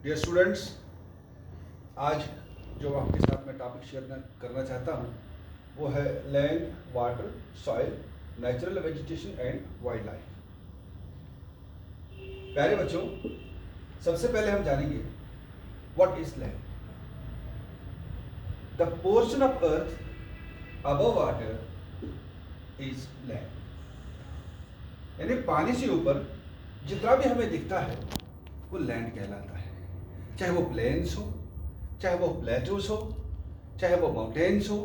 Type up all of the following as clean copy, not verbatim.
Dear students, आज जो आपके साथ मैं टॉपिक शेयर करना चाहता हूँ वो है land, water, soil, natural vegetation and wild life. प्यारे बच्चों, सबसे पहले हम जानेंगे what is land. The portion of earth above water is land. यानी पानी से ऊपर जितना भी हमें दिखता है वो लैंड कहलाता है। चाहे वो प्लेन्स हो, चाहे वो प्लेटूस हो, चाहे वो माउंटेन्स हो,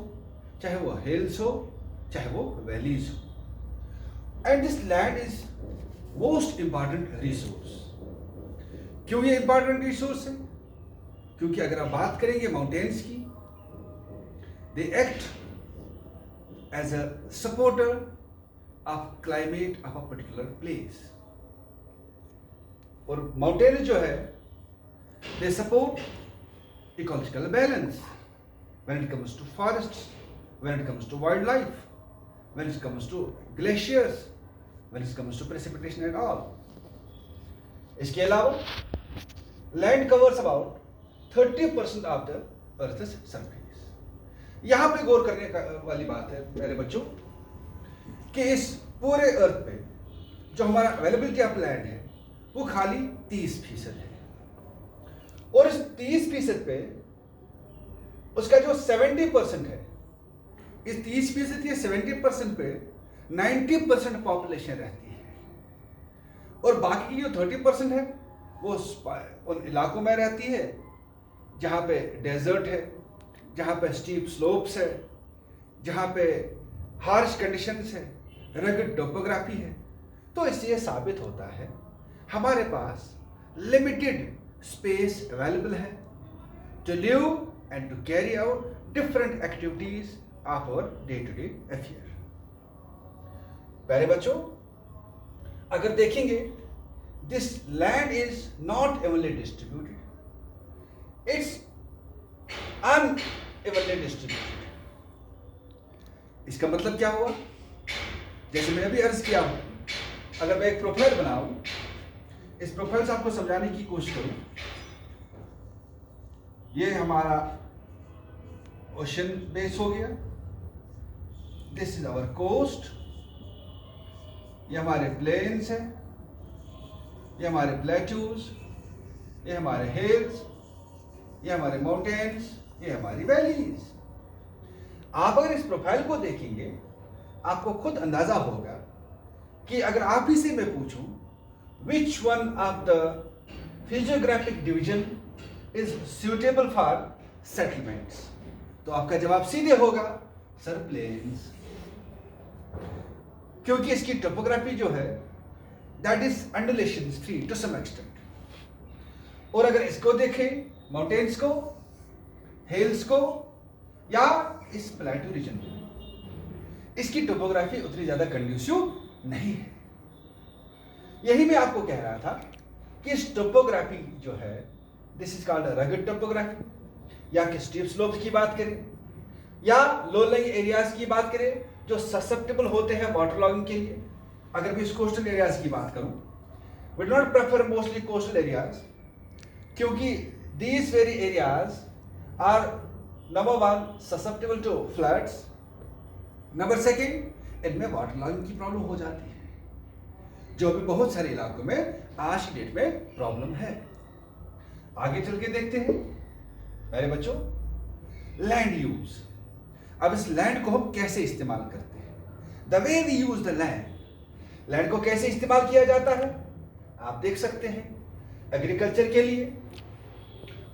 चाहे वो हिल्स हो, चाहे वो वैलीज हो। And this land is most important resource. क्यों ये इंपॉर्टेंट रिसोर्स है? क्योंकि अगर आप बात करेंगे माउंटेन्स की, they act as a supporter of climate of a particular place. और माउंटेन जो है they support ecological balance when it comes to forests, when it comes to wildlife, when it comes to glaciers, when it comes to precipitation and all. इसके अलावा land covers about 30% of the earth's surface. यहाँ पे गौर करने वाली बात है मेरे बच्चों कि इस पूरे अर्थ पे जो हमारा अवेलेबिलिटी ऑफ लैंड है वो खाली 30% है। और इस 30% पे उसका जो 70% है, इस 30% या 70% पे 90% पॉपुलेशन रहती है। और बाकी की जो 30% है वो उन इलाकों में रहती है जहाँ पे डेजर्ट है, जहाँ पे स्टीप स्लोप्स है, जहाँ पे हार्श कंडीशंस है, रगड टोपोग्राफी है। तो इससे ये साबित होता है हमारे पास लिमिटेड स्पेस अवेलेबल है to live and to carry out different activities of our day to day affair. प्यारे बच्चों, अगर देखेंगे this land is not evenly distributed, it's unevenly distributed. इसका मतलब क्या हुआ? जैसे मैंने अभी अर्ज किया हूं, अगर मैं एक प्रोफाइल बनाऊं, इस प्रोफाइल से आपको समझाने की कोशिश करूं। ये हमारा ओशन बेस हो गया, दिस इज आवर कोस्ट, ये हमारे प्लेन्स हैं, ये हमारे प्लेट्यूज, ये हमारे हिल्स, ये हमारे माउंटेन्स, ये हमारी वैलीज। आप अगर इस प्रोफाइल को देखेंगे आपको खुद अंदाजा होगा कि अगर आप ही से मैं पूछूं which one of the physiographic division is suitable for settlements, तो आपका जवाब सीधे होगा सर प्लेन्स। क्योंकि इसकी टोपोग्राफी जो है that is undulation free to some extent. और अगर इसको देखें, माउंटेन्स को, हिल्स को या इस प्लेटू रीजन को, इसकी टोपोग्राफी उतनी ज्यादा कंड्यूसिव नहीं है। यही मैं आपको कह रहा था कि इस टोपोग्राफी जो है this is called rugged topography, या कि स्टीप स्लोप्स की बात करें या लो लाइंग एरियाज की बात करें जो ससेप्टेबल होते हैं वाटर लॉगिंग के लिए। अगर मैं इस कोस्टल एरियाज की बात करूं, we do not prefer mostly coastal areas, क्योंकि these very areas are number 1 susceptible to floods, number 2 इनमें वाटर लॉगिंग की प्रॉब्लम हो जाती है, जो भी बहुत सारे इलाकों में आज की डेट में प्रॉब्लम है। आगे चल के देखते हैं मेरे बच्चों लैंड यूज। अब इस लैंड को हम कैसे इस्तेमाल करते हैं, the way we use the land. Land को कैसे इस्तेमाल किया जाता है आप देख सकते हैं, एग्रीकल्चर के लिए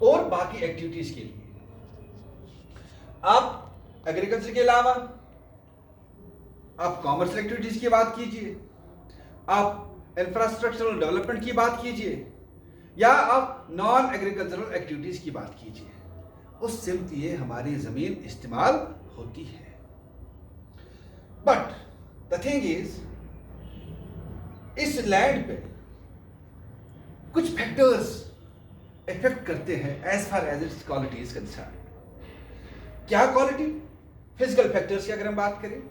और बाकी एक्टिविटीज के लिए। आप एग्रीकल्चर के अलावा आप कॉमर्शियल एक्टिविटीज की बात कीजिए, आप इंफ्रास्ट्रक्चरल डेवलपमेंट की बात कीजिए, या आप नॉन एग्रीकल्चरल एक्टिविटीज की बात कीजिए, उस सिमत ये हमारी जमीन इस्तेमाल होती है। बट द थिंग इज, इस लैंड पे कुछ फैक्टर्स इफेक्ट करते हैं as far as its quality is concern. क्या क्वालिटी? फिजिकल फैक्टर्स की अगर हम बात करें,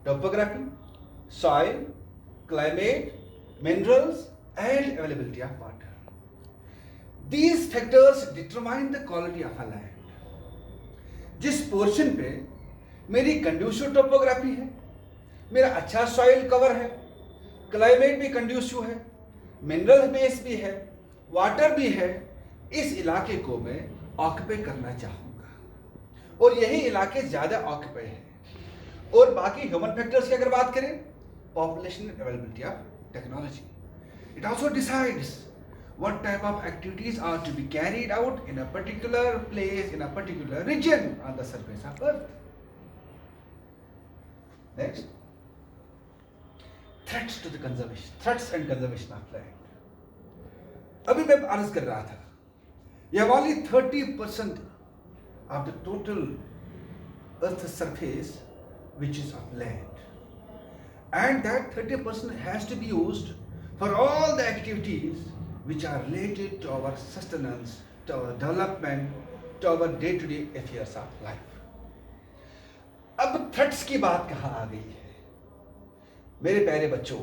topography, soil, climate, minerals and availability of water. These factors determine the quality of a land. जिस पोर्शन पे मेरी कंड्यूसिव टोपोग्राफी है, मेरा अच्छा सॉइल कवर है, क्लाइमेट भी कंड्यूसिव है, मिनरल बेस भी है, वाटर भी है, इस इलाके को मैं ऑक्यूपाई करना चाहूँगा और यही इलाके ज़्यादा ऑक्यूपाई है। और बाकी ह्यूमन फैक्टर्स की अगर बात करें, population availability of technology, it also decides what type of activities are to be carried out in a particular place, in a particular region on the surface of earth. Next, threats to the conservation, threats and conservation of land. अभी मैं अर्ज कर रहा था, you have only 30% of the total earth surface which is of land, and that 30% has to be used for all the activities which are related to our sustenance, to our development, to our day-to-day affairs of life. अब threats की बात कहाँ आ गई है मेरे प्यारे बच्चों?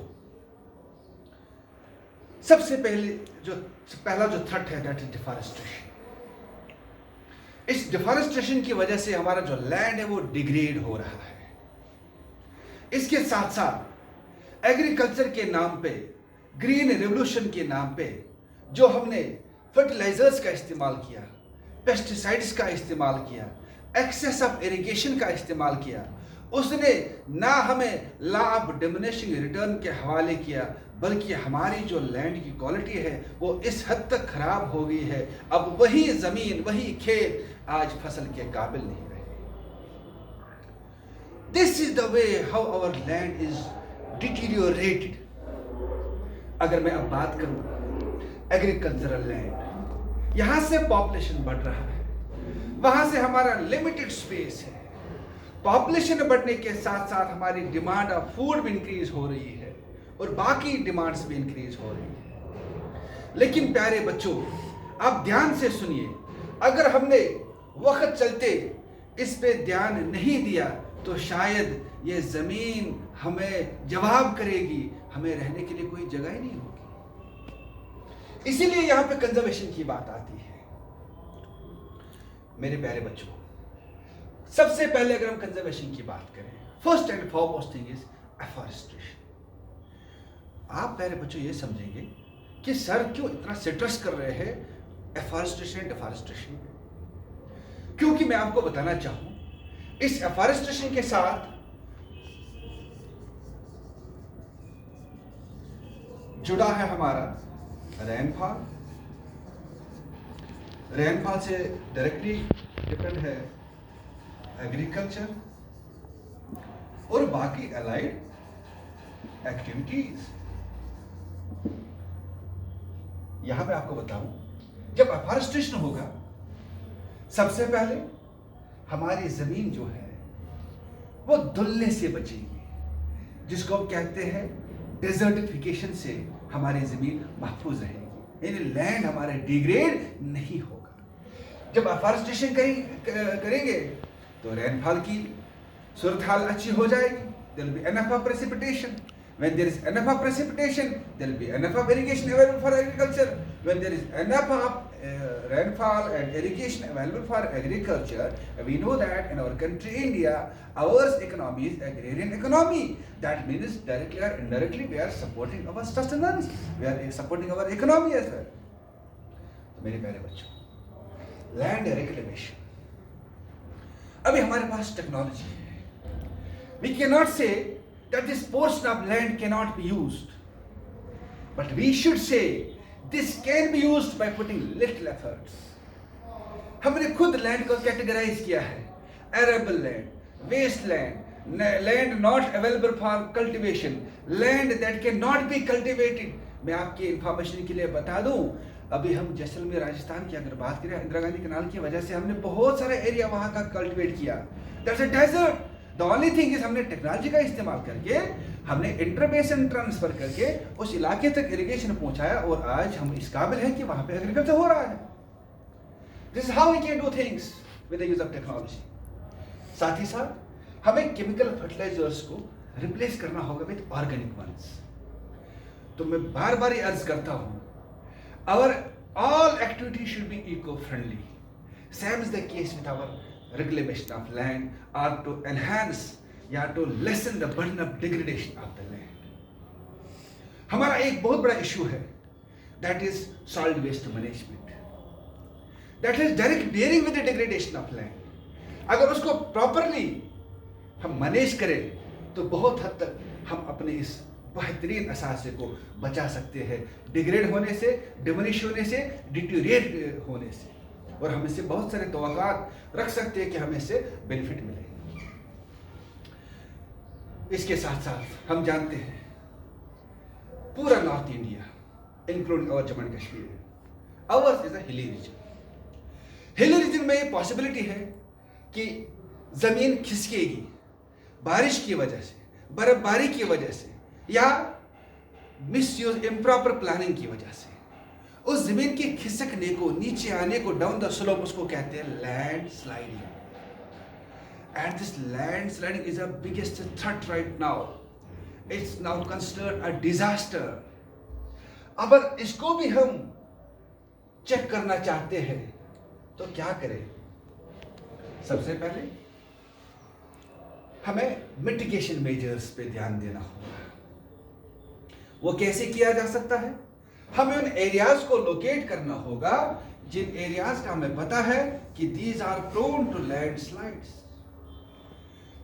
सबसे पहला जो थ्रेट है, दैट इज डिफॉरेस्टेशन। इस डिफॉरेस्टेशन की वजह से हमारा जो लैंड है वो डिग्रेड हो रहा है। इसके साथ साथ एग्रीकल्चर के नाम पे, ग्रीन रेवोल्यूशन के नाम पे जो हमने फर्टिलाइजर्स का इस्तेमाल किया, पेस्टिसाइड्स का इस्तेमाल किया, एक्सेस ऑफ इरिगेशन का इस्तेमाल किया, उसने ना हमें लॉ ऑफ डिमिनिशिंग रिटर्न के हवाले किया, बल्कि हमारी जो लैंड की क्वालिटी है वो इस हद तक खराब हो गई है, अब वही ज़मीन, वही खेत आज फसल के काबिल नहीं रहे। This is the way how our land is deteriorated. अगर मैं अब बात करूं एग्रीकल्चरल लैंड, यहां से पॉपुलेशन बढ़ रहा है, वहां से हमारा लिमिटेड स्पेस है, पॉपुलेशन बढ़ने के साथ साथ हमारी डिमांड ऑफ फूड भी इंक्रीज हो रही है और बाकी डिमांड्स भी इंक्रीज हो रही है। लेकिन प्यारे बच्चों, आप ध्यान से सुनिए, अगर हमने वक्त चलते इस पे ध्यान नहीं दिया तो शायद ये जमीन हमें जवाब करेगी, हमें रहने के लिए कोई जगह ही नहीं होगी। इसीलिए यहां पे कंजर्वेशन की बात आती है। मेरे प्यारे बच्चों, सबसे पहले अगर हम कंजर्वेशन की बात करें, first and foremost thing is afforestation. आप प्यारे बच्चों ये समझेंगे कि सर क्यों इतना स्ट्रेस कर रहे हैं एफॉरेस्टेशन डिफॉरेस्टेशन, क्योंकि मैं आपको बताना चाहूं इस एफॉरेस्टेशन के साथ जुड़ा है हमारा रेनफॉल। रेनफॉल से डायरेक्टली डिपेंड है एग्रीकल्चर और बाकी अलाइड एक्टिविटीज। यहां पे आपको बताऊं, जब एफॉरेस्टेशन होगा सबसे पहले हमारी जमीन जो है वो धुलने से बचेगी, जिसको हम कहते हैं डेजर्टिफिकेशन से हमारी जमीन महफूज रहेगी, यानी लैंड हमारे डिग्रेड नहीं होगा। जब एफॉरेस्टेशन करेंगे तो रेनफॉल की सूरत हाल अच्छी हो जाएगी, there will be enough of precipitation. When there is enough of precipitation, there will be enough of irrigation available for agriculture. When there is enough of rainfall and irrigation available for agriculture, we know that in our country India, our economy is agrarian economy. That means directly or indirectly we are supporting our sustenance, we are supporting our economy as well. तो मेरे प्यारे बच्चों, land reclamation, अभी हमारे पास technology है। We cannot say that this portion of land cannot be used, but we should say this can be used by putting little efforts. हमने खुद land को कैटेगराइज किया है, arable land, wasteland, land not available for cultivation, land that cannot be cultivated. मैं आपकी information के लिए बता दूं, अभी हम जैसलमेर राजस्थान की अगर बात करें, इंदिरा गांधी कैनाल की वजह से हमने बहुत सारा एरिया वहां का कल्टिवेट किया, that's a desert. The only thing is हमने टेक्नोलॉजी का इस्तेमाल करके, हमने इंटरबेसन ट्रांसफर करके उस इलाके तक इरिगेशन पहुंचाया और आज हम इस काबिल हैं कि वहां पे एग्रीकल्चर हो रहा है। This is how we can do things with the use of technology. साथ ही साथ हमें केमिकल फर्टिलाइजर्स को रिप्लेस करना होगा विद ऑर्गेनिक वंस। तो मैं बार बार ये अर्ज करता हूं, our All activities should be eco-friendly. Same is the case with our reclamation of land, or to enhance या to lessen the burden of degradation of the land. हमारा एक बहुत बड़ा इशू है, that is solid waste management. That is direct bearing with the degradation of land. अगर उसको properly हम manage करें तो बहुत हद तक हम अपने इस बेहतरीन असासे को बचा सकते हैं डिग्रेड होने से, डिमोनिश होने से, डिटीरिएट होने से, और हम इससे बहुत सारे तवक्कात रख सकते हैं कि हमें इससे बेनिफिट मिले। इसके साथ साथ हम जानते हैं पूरा north India including our Jammu and Kashmir, ours is a hilly region. Hilly region में ये पॉसिबिलिटी है कि जमीन खिसकेगी बारिश की वजह से, बर्फबारी की वजह से, या मिसयूज इम्प्रॉपर प्लानिंग की वजह से। उस जमीन के खिसकने को, नीचे आने को, डाउन द स्लोप, उसको कहते हैं land sliding. And this land sliding is the biggest threat right now. It's now considered a disaster. अगर इसको भी हम चेक करना चाहते हैं तो क्या करें? सबसे पहले हमें मिटिगेशन मेजर्स पे ध्यान देना होगा। वो कैसे किया जा सकता है? हमें उन एरियाज को लोकेट करना होगा जिन एरियाज का हमें पता है कि these are prone to landslides.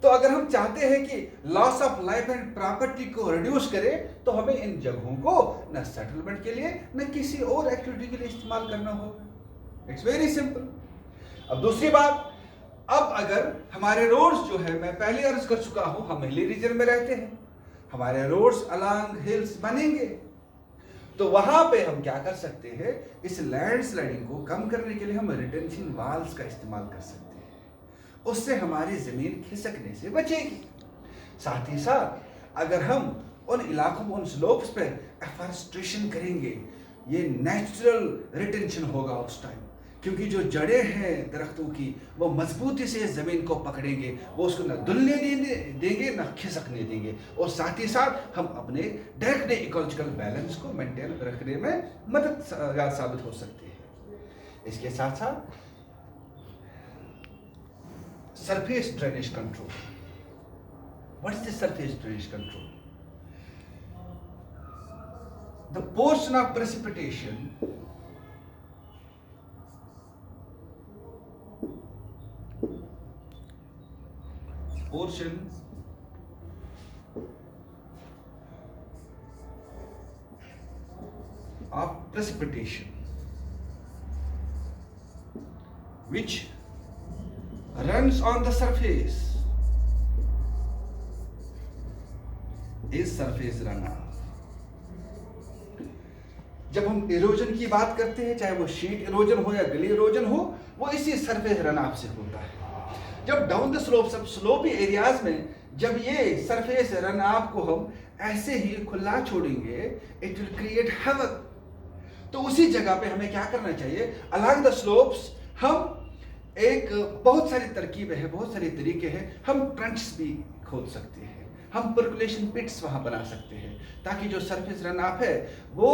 तो अगर हम चाहते हैं कि loss of life and property को रिड्यूस करें तो हमें इन जगहों को न सेटलमेंट के लिए न किसी और एक्टिविटी के लिए इस्तेमाल करना होगा। It's very simple. अब दूसरी बात, अब अगर हमारे रोड्स जो है, मैं पहले अर्ज कर चुका हूं, हम हिली रीजन में रहते हैं, हमारे रोड्स अलोंग हिल्स बनेंगे, तो वहां पे हम क्या कर सकते हैं? इस लैंड स्लाइडिंग को कम करने के लिए हम रिटेंशन वॉल्स का इस्तेमाल कर सकते हैं। उससे हमारी जमीन खिसकने से बचेगी। साथ ही साथ अगर हम उन इलाकों में, उन स्लोप्स पे एफॉरेस्ट्रेशन करेंगे, ये नेचुरल रिटेंशन होगा उस टाइम, क्योंकि जो जड़ें हैं दरख्तों की वो मजबूती से जमीन को पकड़ेंगे, वो उसको न दुलने देंगे न खिसकने देंगे, और साथ ही साथ हम अपने डायरेक्ट इकोलॉजिकल बैलेंस को मेंटेन रखने में मददगार साबित हो सकते हैं। इसके साथ साथ surface drainage control. What is the surface drainage control? The portion of precipitation of precipitation which runs on the surface is surface runoff। जब हम इरोजन की बात करते हैं, चाहे वो शीट इरोजन हो या गली इरोजन हो, वो इसी सरफेस रनऑफ से होता है। जब डाउन द स्लोप, सब स्लोपी एरियाज में जब ये सरफेस रनऑफ को हम ऐसे ही खुला छोड़ेंगे, इट विल क्रिएट हैवक। तो उसी जगह पे हमें क्या करना चाहिए? अलोंग द स्लोप्स हम एक बहुत सारी तरकीबें हैं, बहुत सारे तरीके हैं। हम ट्रेंच भी खोद सकते हैं, हम पर्कुलेशन पिट्स वहां बना सकते हैं, ताकि जो सरफेस रन ऑफ है वो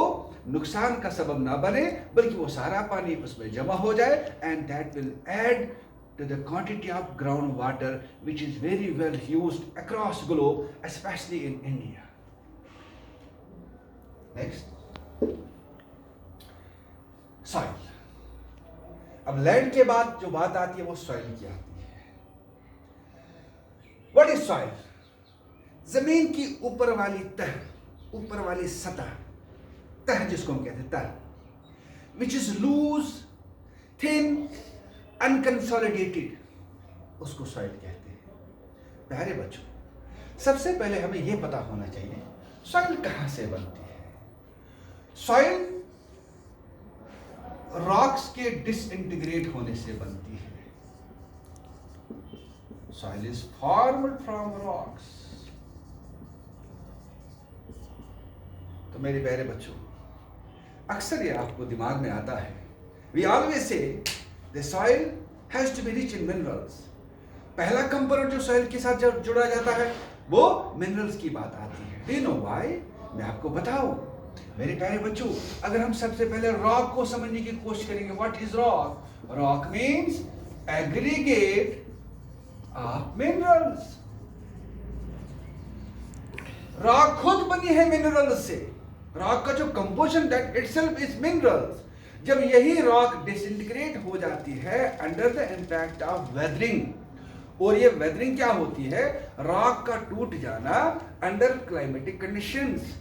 नुकसान का सबब ना बने, बल्कि वो सारा पानी उसमें जमा हो जाए, and that will add to the quantity of groundwater which is very well used across globe, especially in India. Next, soil. अब लैंड के बाद जो बात आती है वो सॉइल की आती है। What is soil? जमीन की ऊपर वाली तह, ऊपर वाली सतह, तह जिसको हम कहते हैं तह, which is loose, thin, unconsolidated, उसको सॉइल कहते हैं। प्यारे बच्चों, सबसे पहले हमें यह पता होना चाहिए सॉइल कहां से बनती है। सॉइल रॉक्स के डिसइंटीग्रेट होने से बनती है। Soil is formed from rocks. तो मेरे प्यारे बच्चों, अक्सर ये आपको दिमाग में आता है, we always say the soil has to be rich in minerals। पहला कंपोनेंट जो सॉइल के साथ जुड़ा जाता है वो मिनरल्स की बात आती है। Do you know why? मैं आपको बताऊं। मेरे प्यारे बच्चों, अगर हम सबसे पहले रॉक को समझने की कोशिश करेंगे, what is rock? Rock means aggregate of minerals. Rock खुद बनी है मिनरल्स से। रॉक का जो composition that itself is minerals. जब यही रॉक डिसइंटीग्रेट हो जाती है under the impact of weathering, और ये वेदरिंग क्या होती है? रॉक का टूट जाना under climatic conditions,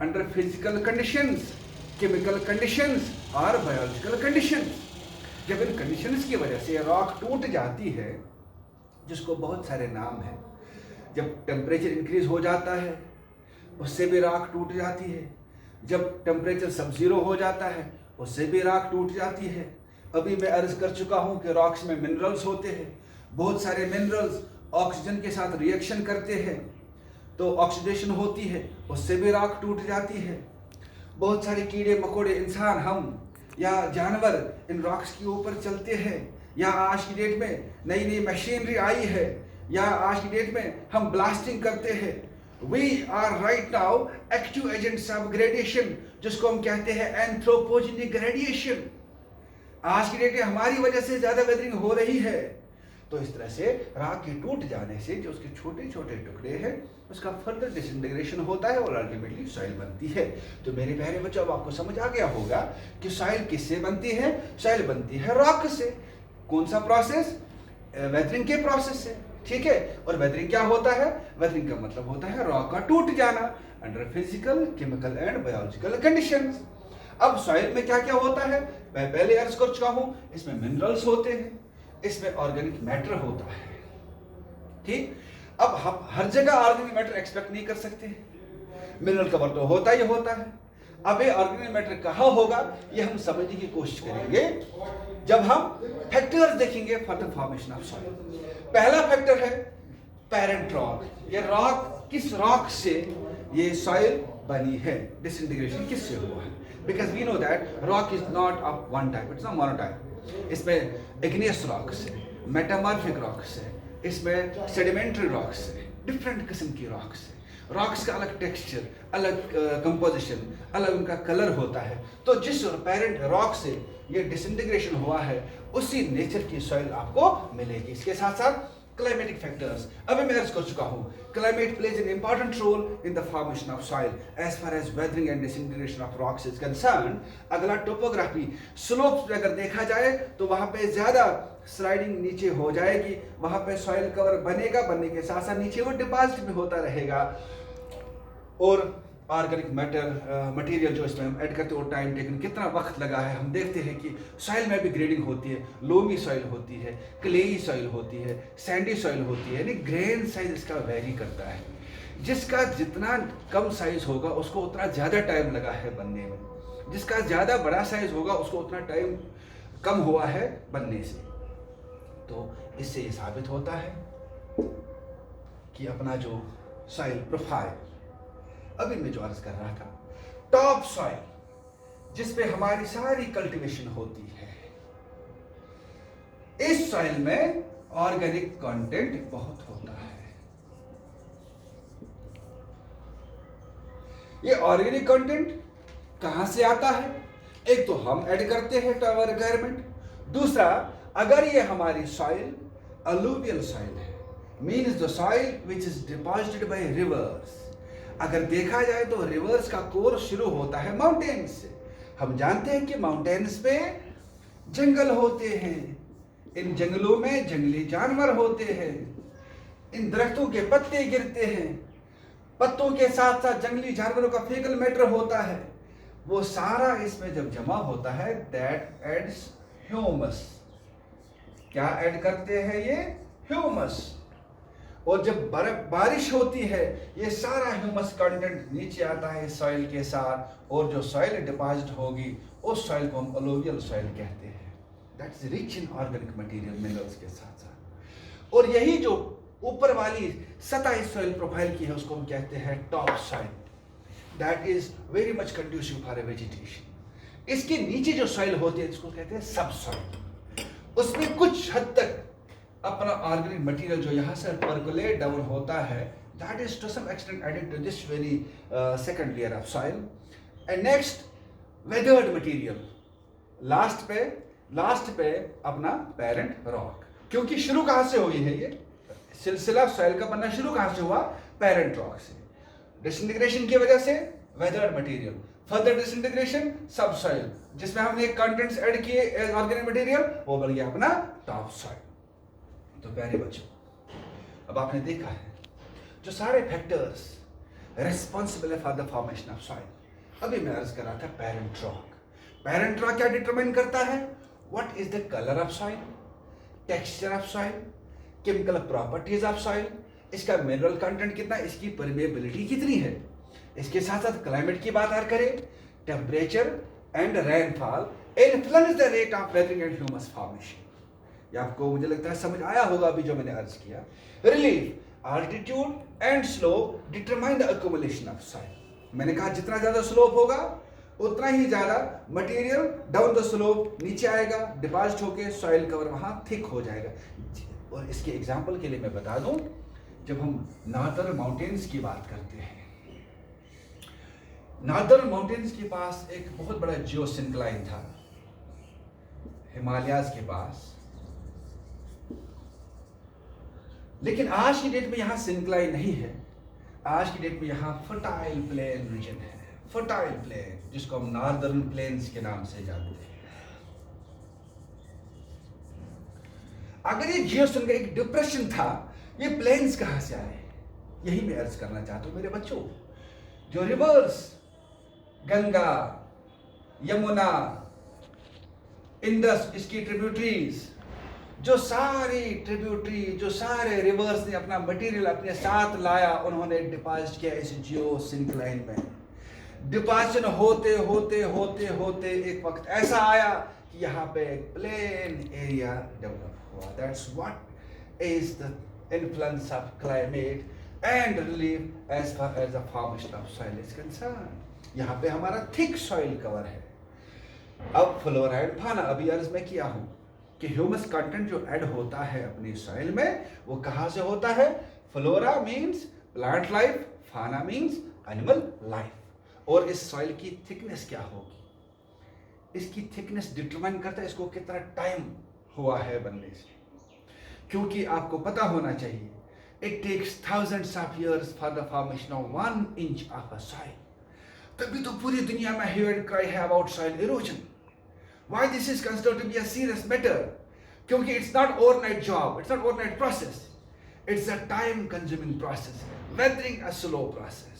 under physical conditions, chemical conditions और बायोलॉजिकल कंडीशंस। जब इन कंडीशंस की वजह से रॉक टूट जाती है, जिसको बहुत सारे नाम हैं, जब टेम्परेचर इंक्रीज हो जाता है उससे भी रॉक टूट जाती है, जब टेम्परेचर सब जीरो हो जाता है उससे भी रॉक टूट जाती है। अभी मैं अर्ज कर चुका हूं कि रॉक्स में मिनरल्स होते हैं। बहुत सारे मिनरल्स ऑक्सीजन के साथ रिएक्शन करते हैं तो ऑक्सीडेशन होती है, उससे भी रॉक टूट जाती है। बहुत सारे कीड़े मकोड़े, इंसान, हम या जानवर इन रॉक्स के ऊपर चलते हैं, या आज की डेट में नई नई मशीनरी आई है, या आज की डेट में हम ब्लास्टिंग करते हैं। We are right now active agents of gradation, जिसको हम कहते हैं एंथ्रोपोजेनिक ग्रेडिएशन। आज की डेट में हमारी वजह से ज्यादा वेदरिंग हो रही है। तो इस तरह से रॉक के टूट जाने से जो उसके छोटे छोटे टुकड़े हैं उसका फर्दर डिसइंटीग्रेशन होता है और अल्टीमेटली सॉइल बनती है। तो मेरे प्यारे बच्चों, अब आपको समझ आ गया होगा कि सॉइल किससे बनती है? सॉइल बनती है रॉक से। कौन सा प्रोसेस? वेदरिंग के प्रोसेस से, ठीक है। और वेदरिंग क्या होता है? वेदरिंग का मतलब होता है रॉक का टूट जाना under physical, chemical and biological conditions. अब सॉइल में क्या क्या होता है मैं पहले अर्ज कर चुका हूं। इसमें मिनरल्स होते हैं, इसमें ऑर्गेनिक मैटर होता है, ठीक। अब हम हर जगह ऑर्गेनिक मैटर एक्सपेक्ट नहीं कर सकते। मिनरल कवर तो होता ही होता है। अब ये ऑर्गेनिक मैटर कहाँ होगा ये हम समझने की कोशिश करेंगे जब हम फैक्टर्स देखेंगे for the formation of soil. पहला फैक्टर है पेरेंट रॉक। ये रॉक, किस रॉक से ये सॉइल बनी है? डिसइंटीग्रेशन किससे हुआ है? Because we know that rock is not of one type, it's not monotype. इसमें इग्नियस रॉक्स है, मेटामॉर्फिक रॉक्स है, इसमें सेडिमेंट्री रॉक्स है, डिफरेंट किस्म की रॉक्स है। रॉक्स का अलग टेक्सचर, अलग कंपोजिशन, अलग उनका कलर होता है। तो जिस पेरेंट रॉक से ये डिसइंटीग्रेशन हुआ है उसी नेचर की सॉइल आपको मिलेगी। इसके साथ साथ क्लाइमेटिक फैक्टर्स, अभी मैं अर्ज कर चुका हूं, climate plays an important role in the formation of soil as far as weathering and disintegration of rocks is concern. अगला टोपोग्राफी, स्लोप्स पे अगर देखा जाए तो वहां पे ज्यादा स्लाइडिंग नीचे हो जाएगी, वहां पे सॉइल कवर बनेगा, बनने के साथ साथ नीचे वो डिपॉजिट भी होता रहेगा। और ऑर्गेनिक मैटर मटेरियल जो इसमें हम ऐड करते हो टाइम टेकन, कितना वक्त लगा है। हम देखते हैं कि सॉइल में भी ग्रेडिंग होती है, लोमी सॉइल होती है, क्लेई सॉइल होती है, सैंडी सॉइल होती है, यानी ग्रेन साइज इसका वेरी करता है। जिसका जितना कम साइज होगा उसको उतना ज़्यादा टाइम लगा है बनने में, जिसका ज़्यादा बड़ा साइज होगा उसको उतना टाइम कम हुआ है बनने से। तो इससे ये साबित होता है कि अपना जो सॉइल प्रोफाइल अभी मैं जो अर्ज कर रहा था, टॉप सॉइल जिसपे हमारी सारी कल्टीवेशन होती है, इस सॉइल में ऑर्गेनिक कंटेंट बहुत होता है। ये ऑर्गेनिक कंटेंट कहां से आता है? एक तो हम ऐड करते हैं टू आवर रिक्वायरमेंट, दूसरा अगर ये हमारी सॉइल अलूवियल सॉइल है, means the soil which is deposited bye reverse. अगर देखा जाए तो रिवर्स का कोर्स शुरू होता है माउंटेन्स से। हम जानते हैं कि माउंटेन्स पे जंगल होते हैं, इन जंगलों में जंगली जानवर होते हैं, इन दरख्तों के पत्ते गिरते हैं, पत्तों के साथ साथ जंगली जानवरों का फीकल मैटर होता है, वो सारा इसमें जब जमा होता है दैट एड्स ह्यूमस। क्या ऐड करते हैं ये? ह्यूमस। और जब बारिश होती है ये सारा ह्यूमस कंटेंट नीचे आता है सॉइल के साथ, और जो सॉइल डिपॉजिट होगी उस सॉइल को हम अलूवियल सॉइल कहते हैं। That's rich in organic material, minerals के साथ साथ। और यही जो ऊपर वाली सतह इस सॉइल प्रोफाइल की है उसको हम कहते हैं top soil, that is very much conducive for a vegetation. इसके नीचे जो सॉइल होती है इसको कहते हैं सब सॉइल। उसमें कुछ हद तक अपना ऑर्गेनिक मटेरियल जो यहाँ से परकोलेट डाउन होता है, that is to some extent added to this very second layer of soil. And next weathered material, last पे अपना पेरेंट रॉक। क्योंकि शुरू कहां से हुई है, ये सिलसिला सॉइल का बनना शुरू कहां से हुआ, पेरेंट रॉक से। डिसइंटीग्रेशन की वजह से वेदर्ड मटेरियल, फर्दर डिसइंटीग्रेशन सब सॉइल, जिसमें हमने कंटेंट्स ऐड किए ऑर्गेनिक मटेरियल, वो बन गया अपना टॉप सॉइल। तो प्यारे बच्चों, अब आपने देखा है जो सारे फैक्टर्स रेस्पॉन्सिबल है for the formation of soil. अभी मैं अर्ज कर रहा था पेरेंट रॉक। पेरेंट रॉक क्या डिटरमाइन करता है, what is the colour of soil, texture of soil, chemical properties of soil, इसका मिनरल कंटेंट कितना, इसकी परमेबिलिटी कितनी है। इसके साथ साथ क्लाइमेट की बात अगर करें, temperature and rainfall influence the rate of weathering and humus formation. ये आपको मुझे लगता है समझ आया होगा अभी जो मैंने अर्ज किया। Relief, altitude and slope determine the accumulation of soil। मैंने कहा जितना ज्यादा स्लोप होगा उतना ही ज्यादा मटेरियल डाउन द स्लोप नीचे आएगा, डिपॉजिट होके सॉइल कवर वहां थिक हो जाएगा। और इसके एग्जांपल के लिए मैं बता दूं, जब हम नॉर्दर्न माउंटेन्स की बात करते हैं, नॉर्दर्न माउंटेन्स के पास एक बहुत बड़ा जियोसिंक्लाइन था, हिमालयाज के पास। लेकिन आज की डेट में यहां सिंक्लाइन नहीं है, आज की डेट में यहां फर्टाइल प्लेन रीजन है, फर्टाइल प्लेन, जिसको हम नॉर्दर्न प्लेन्स के नाम से जानते हैं। अगर ये जियोसिंक्लाइन का एक डिप्रेशन था, ये प्लेन्स कहां से आए, यही मैं अर्ज करना चाहता हूं मेरे बच्चों। जो रिवर्स गंगा, यमुना, इंडस, इसकी ट्रिब्यूटरीज, जो सारी ट्रिब्यूटरी, जो सारे रिवर्स ने अपना मटेरियल अपने साथ लाया, उन्होंने डिपॉजिट किया इस जियोसिंक्लाइन में। डिपॉजिशन होते होते होते होते एक वक्त ऐसा आया कि यहाँ पे एक प्लेन एरिया डेवलप हुआ। That's what is the influence of climate and relief as far as the formation of soil is concern. यहाँ पे हमारा थिक सॉइल कवर है। अब फ्लोरा एंड फाना, अभी अर्ज में किया हूं कि ह्यूमस कंटेंट जो ऐड होता है अपनी सॉइल में, वो कहां से होता है। फ्लोरा मींस प्लांट लाइफ, फाना मींस एनिमल लाइफ। और इस सॉइल की थिकनेस क्या होगी, इसकी थिकनेस डिटरमाइन करता है इसको कितना टाइम हुआ है बनने से। क्योंकि आपको पता होना चाहिए, it takes thousands of years for the formation of 1 inch of a soil. तभी तो पूरी दुनिया में ह्यू एंड क्राई है about soil erosion. Why this is considered to be a serious matter? क्योंकि it's not overnight job, it's not overnight process. It's a time consuming process, weathering a slow process.